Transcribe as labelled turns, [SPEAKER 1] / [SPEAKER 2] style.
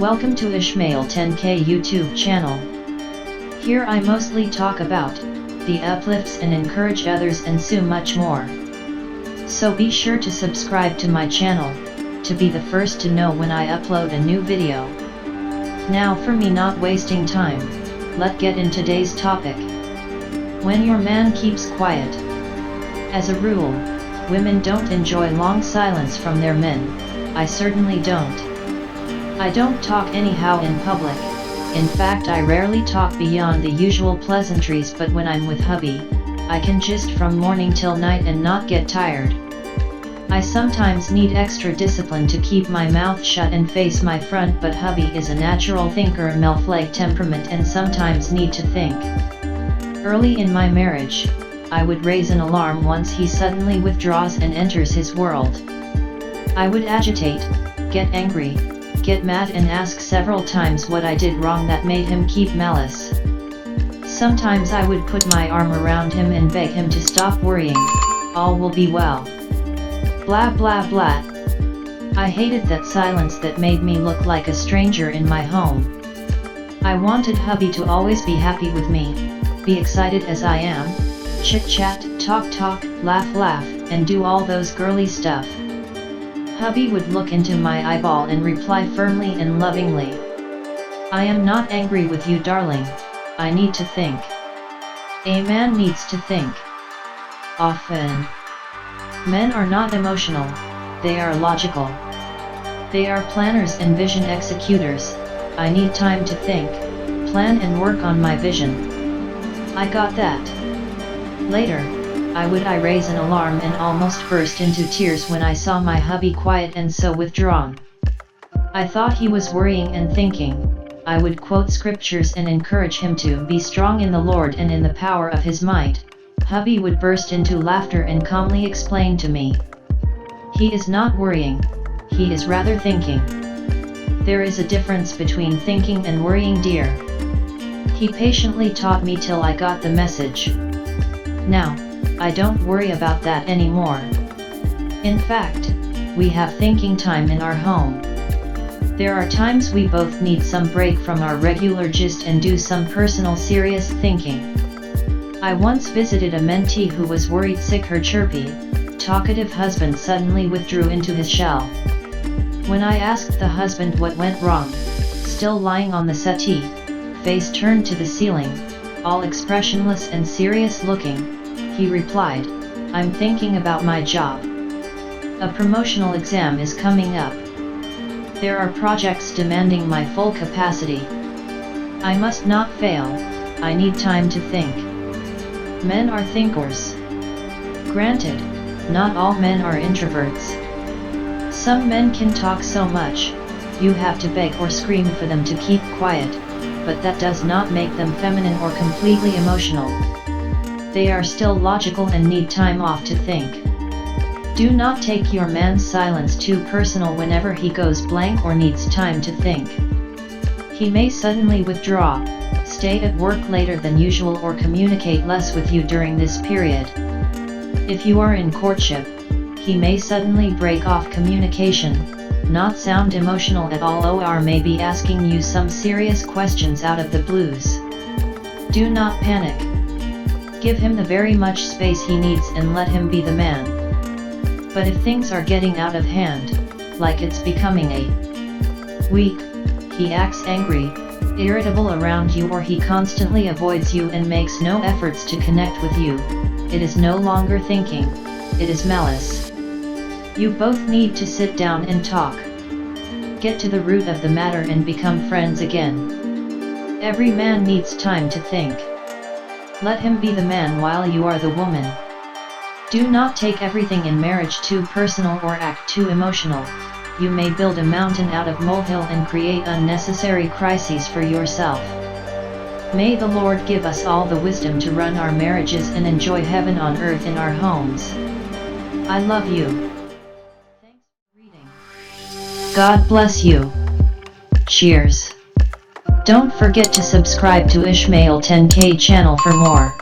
[SPEAKER 1] Welcome to Ishmael 10K YouTube channel. Here I mostly talk about the uplifts and encourage others and so much more. So be sure to subscribe to my channel, to be the first to know when I upload a new video. Now for me not wasting time, let's get in today's topic. When your man keeps quiet. As a rule, women don't enjoy long silence from their men. I certainly don't. I don't talk anyhow in public. In fact, I rarely talk beyond the usual pleasantries, but when I'm with hubby, I can gist from morning till night and not get tired. I sometimes need extra discipline to keep my mouth shut and face my front, but hubby is a natural thinker, MILF-like temperament, and sometimes need to think. Early in my marriage, I would raise an alarm once he suddenly withdraws and enters his world. I would agitate, get angry, get mad and ask several times what I did wrong that made him keep malice. Sometimes I would put my arm around him and beg him to stop worrying, all will be well. Blah blah blah. I hated that silence that made me look like a stranger in my home. I wanted hubby to always be happy with me, be excited as I am, chit chat, talk talk, laugh laugh, and do all those girly stuff. Hubby would look into my eyeball and reply firmly and lovingly, "I am not angry with you, darling, I need to think." A man needs to think. Often, men are not emotional, they are logical. They are planners and vision executors. I need time to think, plan and work on my vision. I got that. Later, I would raise an alarm and almost burst into tears when I saw my hubby quiet and so withdrawn. I thought he was worrying and thinking. I would quote scriptures and encourage him to be strong in the Lord and in the power of his might. Hubby would burst into laughter and calmly explain to me, "He is not worrying, he is rather thinking. There is a difference between thinking and worrying, dear." He patiently taught me till I got the message. Now, I don't worry about that anymore. In fact, we have thinking time in our home. There are times we both need some break from our regular gist and do some personal serious thinking. I once visited a mentee who was worried sick. Her chirpy, talkative husband suddenly withdrew into his shell. When I asked the husband what went wrong, still lying on the settee, face turned to the ceiling, all expressionless and serious looking, he replied, "I'm thinking about my job. A promotional exam is coming up. There are projects demanding my full capacity. I must not fail, I need time to think." Men are thinkers. Granted, not all men are introverts. Some men can talk so much, you have to beg or scream for them to keep quiet, but that does not make them feminine or completely emotional. They are still logical and need time off to think. Do not take your man's silence too personal whenever he goes blank or needs time to think. He may suddenly withdraw, stay at work later than usual, or communicate less with you during this period. If you are in courtship, he may suddenly break off communication, not sound emotional at all, or may be asking you some serious questions out of the blues. Do not panic. Give him the very much space he needs and let him be the man. But if things are getting out of hand, like it's becoming a week, he acts angry, irritable around you, or he constantly avoids you and makes no efforts to connect with you, it is no longer thinking, it is malice. You both need to sit down and talk. Get to the root of the matter and become friends again. Every man needs time to think. Let him be the man while you are the woman. Do not take everything in marriage too personal or act too emotional. You may build a mountain out of molehill and create unnecessary crises for yourself. May the Lord give us all the wisdom to run our marriages and enjoy heaven on earth in our homes. I love you. Thanks for reading. God bless you. Cheers. Don't forget to subscribe to Ishmael 10K channel for more.